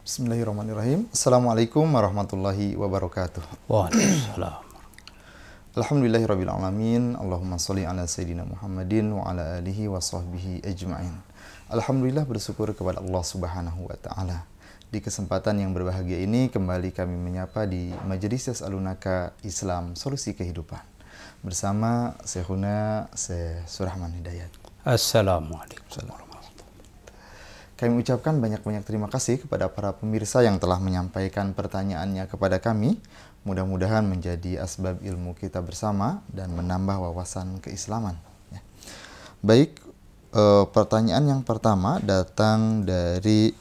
Bismillahirrahmanirrahim. Assalamualaikum warahmatullahi wabarakatuh. Waalaikumsalam. Alhamdulillahirrabbilalamin. Allahumma sholli ala sayyidina Muhammadin wa ala alihi wa sahbihi ajma'in. Alhamdulillah, bersyukur kepada Allah subhanahu wa ta'ala. Di kesempatan yang berbahagia ini kembali kami menyapa di Majelis Yas'alunaka Islam Solusi Kehidupan bersama Syekhuna Syekh Surahman Hidayat. Assalamualaikum. Kami ucapkan banyak-banyak terima kasih kepada para pemirsa yang telah menyampaikan pertanyaannya kepada kami. Mudah-mudahan menjadi asbab ilmu kita bersama dan menambah wawasan keislaman. Ya. Baik, pertanyaan yang pertama datang dari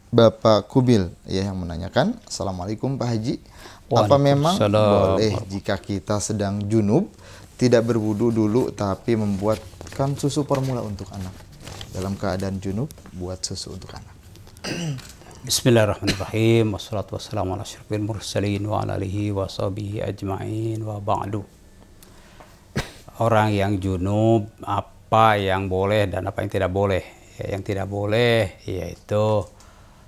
Bapak Kubil ya, yang menanyakan, Assalamualaikum Pak Haji, apa memang boleh jika kita sedang junub tidak berwudu dulu tapi membuatkan susu formula untuk anak? Dalam keadaan junub buat susu untuk anak. Bismillahirrahmanirrahim. Wassalatu wassalamu ala asyrofil mursalin wa ala alihi wa sahbihi ajma'in wa ba'du. Orang yang junub, apa yang boleh dan apa yang tidak boleh? Ya, yang tidak boleh yaitu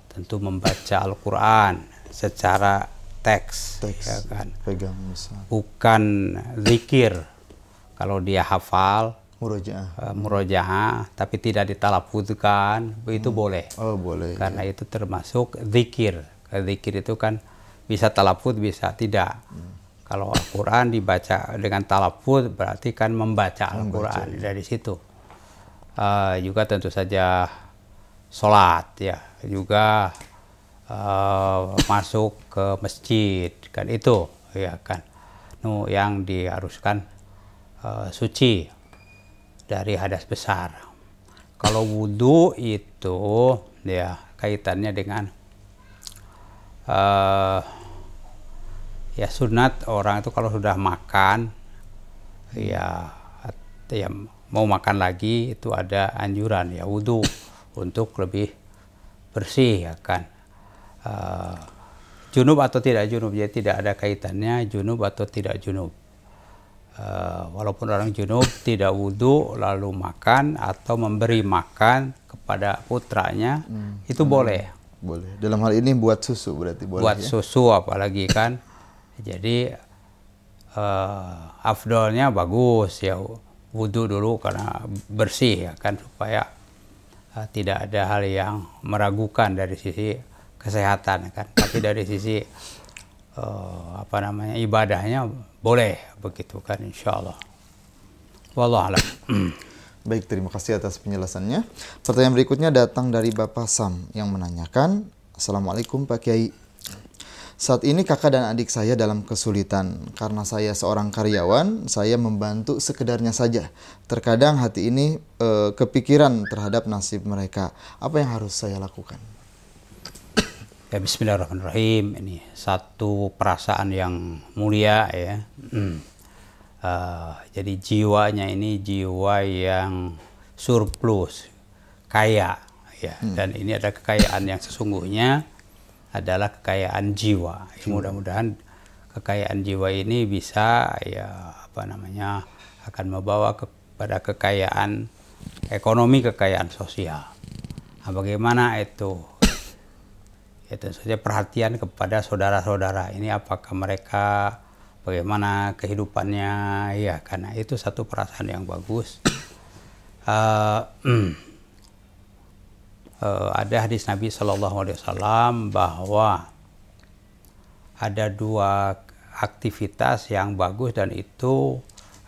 tentu membaca Al-Quran secara teks ya kan? Pegang misalnya. Bukan zikir. Kalau dia hafal murojaah tapi tidak ditalafuzkan, itu boleh. Oh, boleh. Karena itu termasuk zikir. Zikir itu kan bisa talafuz, bisa tidak. Kalau Al-Quran dibaca dengan talafuz berarti kan membaca Al-Quran dari situ. Juga tentu saja sholat ya, juga masuk ke masjid kan, itu ya kan. Yang diharuskan suci dari hadas besar. Kalau wudhu itu ya kaitannya dengan ya sunat orang itu kalau sudah makan ya mau makan lagi itu ada anjuran ya wudhu untuk lebih bersih ya kan. Junub atau tidak junub, jadi tidak ada kaitannya junub atau tidak junub. Walaupun orang junub tidak wudhu lalu makan atau memberi makan kepada putranya, itu boleh. Boleh. Dalam hal ini buat susu berarti boleh. Buat ya? Susu apalagi kan. Jadi afdolnya bagus ya wudhu dulu karena bersih ya kan, supaya tidak ada hal yang meragukan dari sisi kesehatan kan. Tapi dari sisi ibadahnya boleh begitu kan, insyaallah. Wallahu a'lam. Baik, terima kasih atas penjelasannya. Pertanyaan berikutnya datang dari Bapak Sam yang menanyakan, Assalamualaikum Pak Kiai. Saat ini kakak dan adik saya dalam kesulitan. Karena saya seorang karyawan, saya membantu sekedarnya saja. Terkadang hati ini kepikiran terhadap nasib mereka. Apa yang harus saya lakukan? Ya, bismillahirrahmanirrahim. Ini satu perasaan yang mulia ya. Jadi jiwanya ini jiwa yang surplus, kaya ya. Dan ini ada kekayaan yang sesungguhnya adalah kekayaan jiwa. Mudah-mudahan kekayaan jiwa ini bisa akan membawa kepada kekayaan ekonomi, kekayaan sosial. Nah, bagaimana itu? Ya, tentu saja perhatian kepada saudara-saudara ini, apakah mereka bagaimana kehidupannya ya, karena itu satu perasaan yang bagus. Ada hadis Nabi SAW bahwa ada dua aktivitas yang bagus dan itu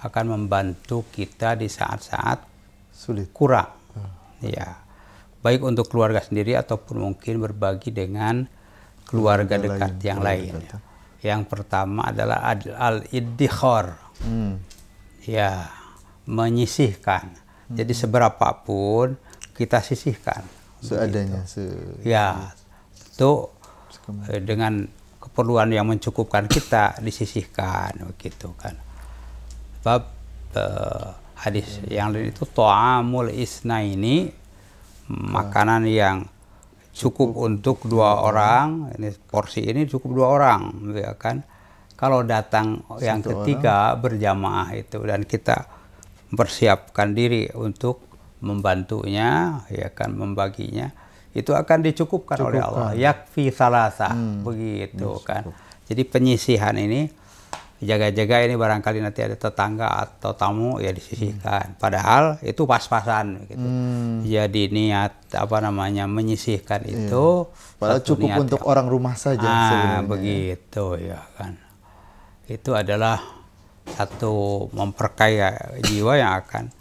akan membantu kita di saat-saat sulit, kurang ya, baik untuk keluarga sendiri ataupun mungkin berbagi dengan keluarga dekat yang lain. Yang pertama adalah al-iddikhar, ya, menyisihkan. Jadi seberapapun kita sisihkan seadanya, ya, itu dengan keperluan yang mencukupkan kita disisihkan begitu kan. Bab hadis yang lain itu ta'amul isnaini, makanan yang cukup untuk dua orang, ini porsi ini cukup dua orang ya kan. Kalau datang yang ketiga berjamaah itu dan kita mempersiapkan diri untuk membantunya ya kan, membaginya, itu akan dicukupkan oleh Allah. Yakfi salasa, begitu kan. Jadi penyisihan ini, jaga-jaga ini barangkali nanti ada tetangga atau tamu ya disisihkan. Padahal itu pas-pasan gitu. Jadi niat menyisihkan itu padahal cukup untuk orang rumah saja sebenarnya. Begitu ya kan. Itu adalah satu memperkaya jiwa yang akan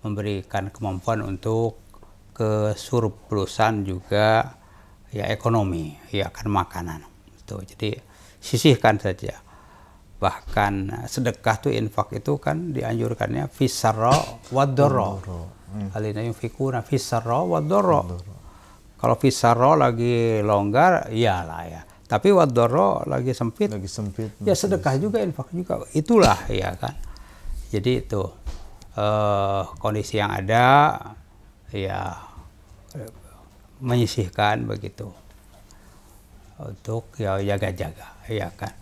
memberikan kemampuan untuk kesurplusan juga ya ekonomi, ya kan makanan. Itu jadi sisihkan saja. Bahkan sedekah tuh infak itu kan dianjurkannya fisarra wadorro. Alina yunfikuna fisarra wadorro. Kalau fisarra lagi longgar, iyalah ya. Tapi wadorro lagi sempit. Ya sedekah juga, infak juga. Itulah ya kan. Jadi itu kondisi yang ada ya menyisihkan begitu untuk ya jaga-jaga ya kan.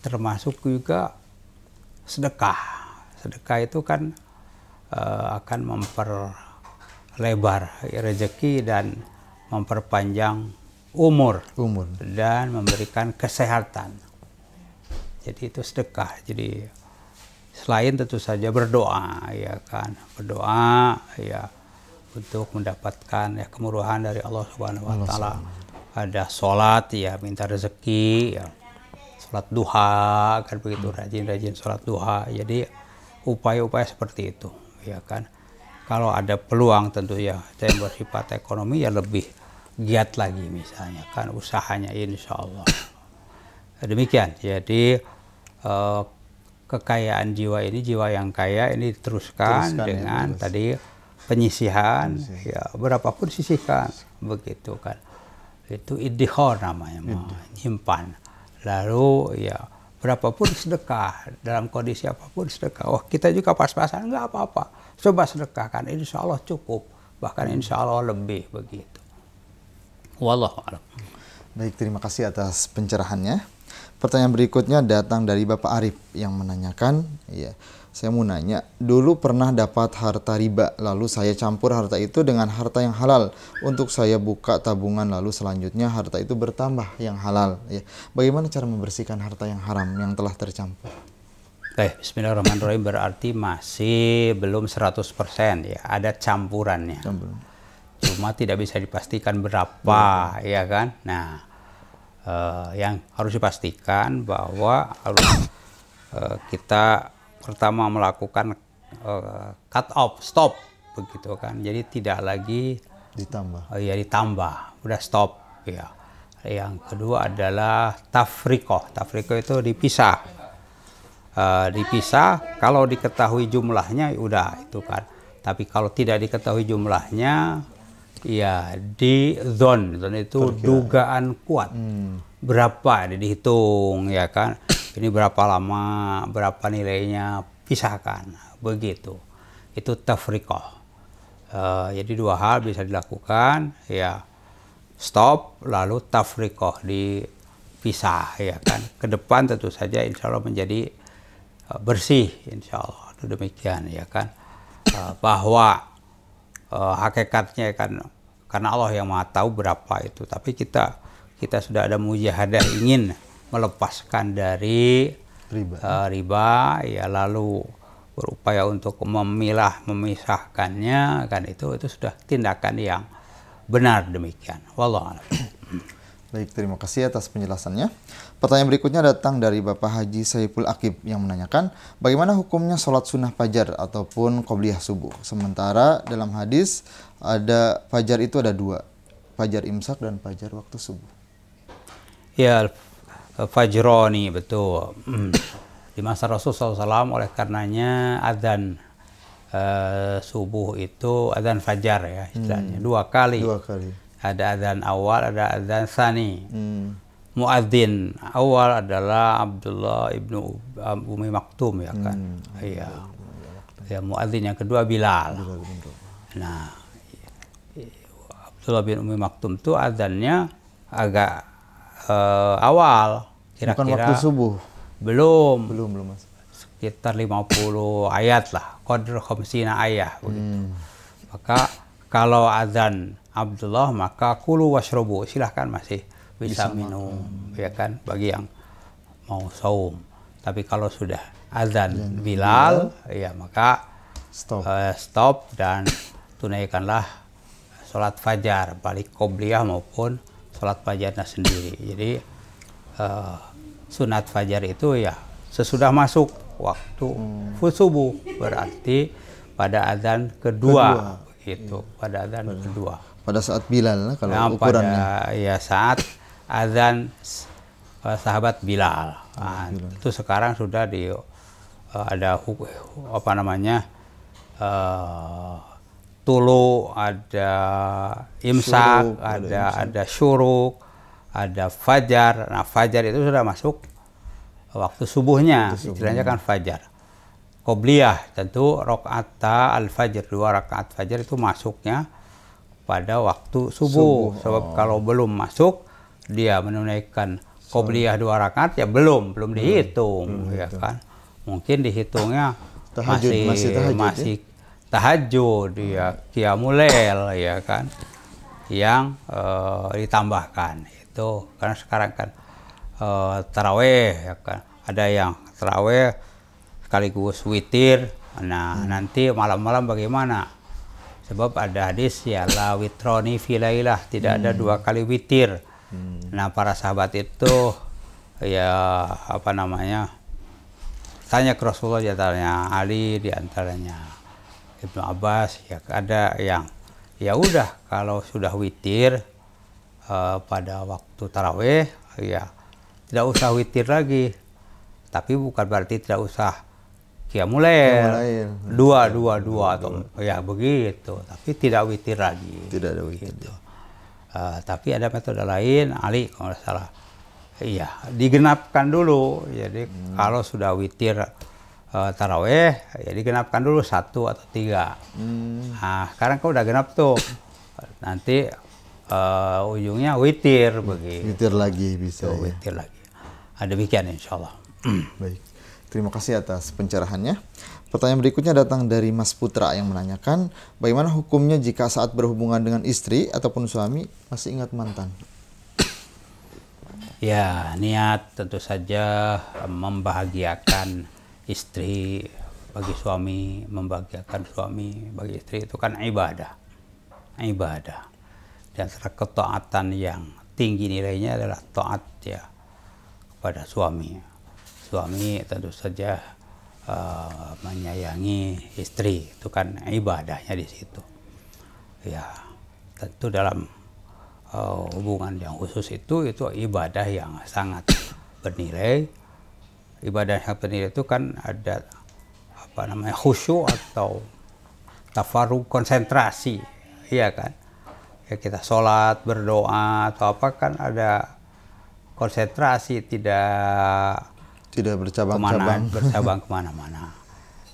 Termasuk juga sedekah itu kan akan memperlebar rezeki dan memperpanjang umur dan memberikan kesehatan. Jadi itu sedekah. Jadi selain tentu saja berdoa ya kan, berdoa ya untuk mendapatkan ya kemurahan dari Allah Subhanahu wa taala. Ada sholat ya minta rezeki ya. Sholat duha kan begitu, rajin-rajin sholat duha. Jadi upaya-upaya seperti itu ya kan. Kalau ada peluang tentu ya yang bersifat ekonomi ya lebih giat lagi misalnya kan usahanya insya Allah. Demikian. Jadi kekayaan jiwa ini, jiwa yang kaya ini diteruskan dengan tadi penyisihan ya berapapun sisihkan begitu kan. Itu iddikhar namanya, menyimpan. Lalu ya berapapun sedekah, dalam kondisi apapun sedekah. Oh kita juga pas-pasan nggak apa-apa, coba sedekahkan, insya Allah cukup, bahkan insya Allah lebih begitu. Wallahu a'lam. Baik, terima kasih atas pencerahannya. Pertanyaan berikutnya datang dari Bapak Arif yang menanyakan, ya, saya mau nanya, dulu pernah dapat harta riba, lalu saya campur harta itu dengan harta yang halal untuk saya buka tabungan, lalu selanjutnya harta itu bertambah yang halal. Ya. Bagaimana cara membersihkan harta yang haram yang telah tercampur? Baik, bismillahirrahmanirrahim, berarti masih belum 100% ya, ada campurannya. Cuma tidak bisa dipastikan berapa, ya kan? Nah, yang harus dipastikan bahwa harus kita pertama melakukan cut off, stop begitu kan. Jadi tidak lagi ditambah. Ditambah, udah stop ya. Yang kedua adalah tafriqoh. Tafriqoh itu dipisah. Dipisah, kalau diketahui jumlahnya udah itu kan. Tapi kalau tidak diketahui jumlahnya ya di zon itu dugaan kuat. Berapa dihitung ya kan. Ini berapa lama, berapa nilainya, pisahkan, begitu. Itu tafriqoh. Jadi dua hal bisa dilakukan, ya stop, lalu tafriqoh, dipisah, ya kan. Ke depan tentu saja insya Allah menjadi bersih, insya Allah. Demikian, ya kan. Bahwa hakikatnya kan, karena Allah yang Maha tahu berapa itu. Tapi kita sudah ada mujahadah ingin melepaskan dari riba, ya lalu berupaya untuk memisahkannya kan, itu sudah tindakan yang benar. Demikian. Wallahu a'lam. Baik, terima kasih atas penjelasannya. Pertanyaan berikutnya datang dari Bapak Haji Saiful Akib yang menanyakan, bagaimana hukumnya sholat sunnah fajar ataupun qobliyah subuh? Sementara dalam hadis ada fajar itu ada dua, fajar imsak dan fajar waktu subuh. Ya, fajroni, betul. Di masa Rasulullah SAW, oleh karenanya adzan subuh itu adzan fajar ya istilahnya, dua kali. Ada adzan awal, ada adzan tsani. Muadzin awal adalah Abdullah ibnu Umi Maktum ya kan. Iya. Ya, muadzin yang kedua Bilal. Nah, Abdullah bin Umi Maktum itu adzannya agak awal, kira-kira bukan waktu subuh. Belum Mas. Sekitar 50 ayat lah, qadr khamsina ayat begitu. Maka kalau azan Abdullah, maka kulu washrobu, silahkan masih bisa minum, ya kan, bagi yang mau saum. Tapi kalau sudah azan Bilal, ya maka stop dan tunaikanlah sholat fajar, balik qobliyah maupun sholat fajarnya sendiri. Jadi sunat fajar itu ya sesudah masuk waktu subuh, berarti pada azan kedua, gitu, pada azan kedua. Pada saat Bilal, kalau Nah, ukurannya. pada ya saat azan sahabat Bilal. Nah, itu sekarang sudah ada apa namanya, tulu, ada imsak, ada syuruk, ada fajar. Nah, fajar itu sudah masuk waktu subuhnya, istilahnya kan fajar. Qobliyah tentu rakaat al-fajr, 2 rakaat fajar itu masuknya pada waktu subuh. Sebab kalau belum masuk, dia menunaikan qobliyah 2 rakaat ya belum dihitung, ya kan. Mungkin dihitungnya masih tahajud, ya qiyamul lail, ya kan, yang ditambahkan itu. Karena sekarang kan taraweh, ya kan, ada yang taraweh sekaligus witir. Nah, nanti malam-malam bagaimana? Sebab ada hadis ya la witroni filailah, tidak ada 2 kali witir. Nah, para sahabat itu ya apa namanya, tanya ke Rasulullah, di antaranya Ali, di antaranya Ibnu Abbas, ya ada yang ya udah kalau sudah witir pada waktu taraweh ya tidak usah witir lagi. Tapi bukan berarti tidak usah qiyamul lail, dua atau ya begitu, tapi tidak witir lagi. Tidak ada witir. Gitu. Tapi ada metode lain, Ali kalau nggak salah, iya digenapkan dulu. Jadi kalau sudah witir taraweh, ya digenapkan dulu 1 atau 3. Nah, sekarang kau udah genap tuh, nanti ujungnya witir begitu. Witir lagi bisa. Witir lagi. Demikian insya Allah. Baik. Terima kasih atas pencerahannya. Pertanyaan berikutnya datang dari Mas Putra yang menanyakan, bagaimana hukumnya jika saat berhubungan dengan istri ataupun suami masih ingat mantan? Ya, niat tentu saja membahagiakan istri bagi suami, membahagiakan suami bagi istri itu kan ibadah. Ibadah. Dan ketaatan yang tinggi nilainya adalah taat ya kepada suami. Suami tentu saja menyayangi istri, itu kan ibadahnya di situ. Ya, tentu dalam hubungan yang khusus itu ibadah yang sangat bernilai. Ibadah yang bernilai itu kan ada apa namanya, khusyuk atau tafarruq, konsentrasi, iya kan? Ya kita sholat, berdoa atau apa kan ada konsentrasi, tidak bercabang kemana-mana.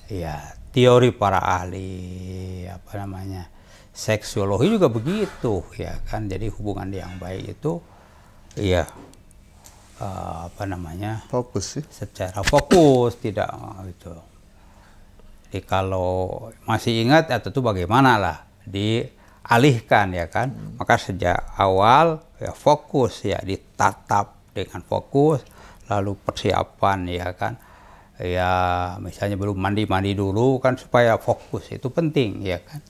Ya, teori para ahli apa namanya, seksiologi juga begitu, ya kan. Jadi hubungan yang baik itu ya apa namanya, fokus sih, secara fokus, tidak itu. Jadi kalau masih ingat ya tentu bagaimana lah dialihkan, ya kan. Maka sejak awal ya fokus, ya ditatap dengan fokus, lalu persiapan, ya kan. Ya misalnya belum mandi dulu kan, supaya fokus itu penting, ya kan.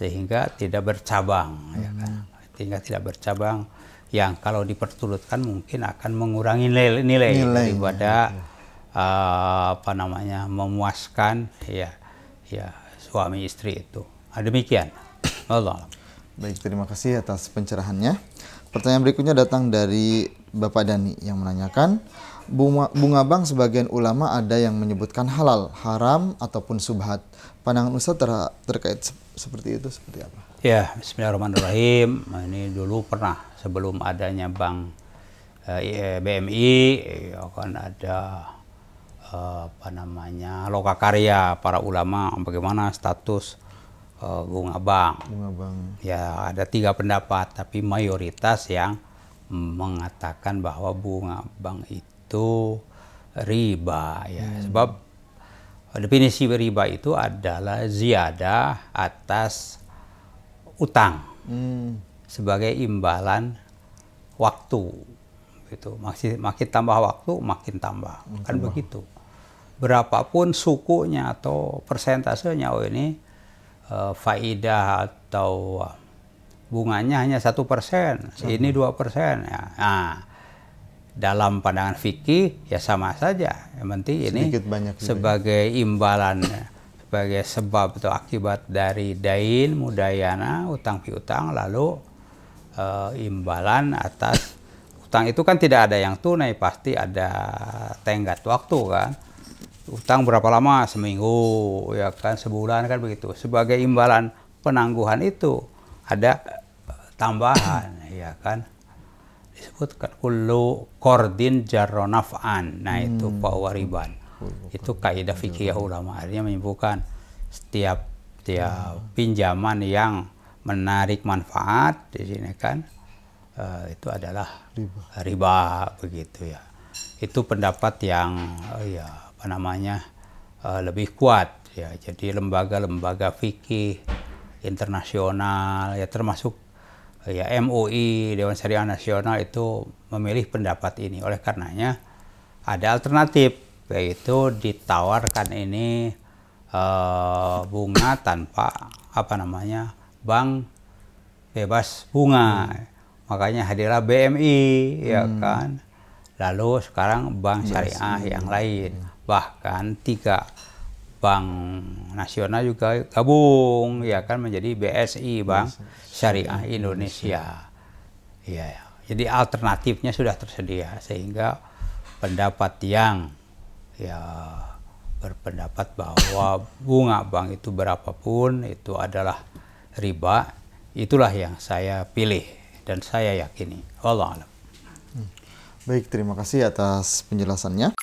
Sehingga tidak bercabang, ya kan. Sehingga tidak bercabang, yang kalau diperturutkan mungkin akan mengurangi nilai daripada apa namanya, memuaskan ya suami istri itu. Demikian. Allah. Baik, terima kasih atas pencerahannya. Pertanyaan berikutnya datang dari Bapak Dani yang menanyakan, bunga bank sebagian ulama ada yang menyebutkan halal, haram ataupun subhat. Pandangan Ustaz terkait seperti itu seperti apa? Ya, bismillahirrahmanirrahim. Ini dulu pernah sebelum adanya bank BMI, ya kan ada apa namanya, lokakarya para ulama, bagaimana status bunga bank. Ya ada 3 pendapat, tapi mayoritas yang mengatakan bahwa bunga bank itu riba, ya. Sebab definisi riba itu adalah ziyadah atas utang, sebagai imbalan waktu. Gitu. Makin tambah waktu, makin tambah. Kan begitu. Berapapun sukunya atau persentasenya, oh ini faidah atau bunganya hanya 1%, ini 2%. Ya. Nah, dalam pandangan fikih ya sama saja. Yang penting ini sebagai imbalan, sebagai sebab atau akibat dari dain, mudayana, utang piutang, lalu imbalan atas utang itu kan tidak ada yang tunai, pasti ada tenggat waktu kan. Utang berapa lama? Seminggu, ya kan, sebulan kan begitu. Sebagai imbalan penangguhan itu ada tambahan, ya kan. Disebutkan kullu qardin jarra naf'an. Nah, itu fahuwa riban. Itu kaidah fikih ulama. Artinya menyebutkan setiap pinjaman yang menarik manfaat di sini kan itu adalah riba begitu ya. Itu pendapat yang lebih kuat ya. Jadi lembaga-lembaga fikih internasional ya, termasuk ya MUI, Dewan Syariah Nasional, itu memilih pendapat ini. Oleh karenanya ada alternatif, yaitu ditawarkan ini bunga tanpa bank bebas bunga. Makanya hadirlah BMI, ya kan. Lalu sekarang bank syariah yang lain, bahkan 3 bank nasional juga gabung, ya kan, menjadi BSI, Bank Syariah Indonesia. Ya, jadi alternatifnya sudah tersedia, sehingga pendapat yang berpendapat bahwa bunga bank itu berapapun itu adalah riba, itulah yang saya pilih dan saya yakini. Wallahu a'lam. Baik, terima kasih atas penjelasannya.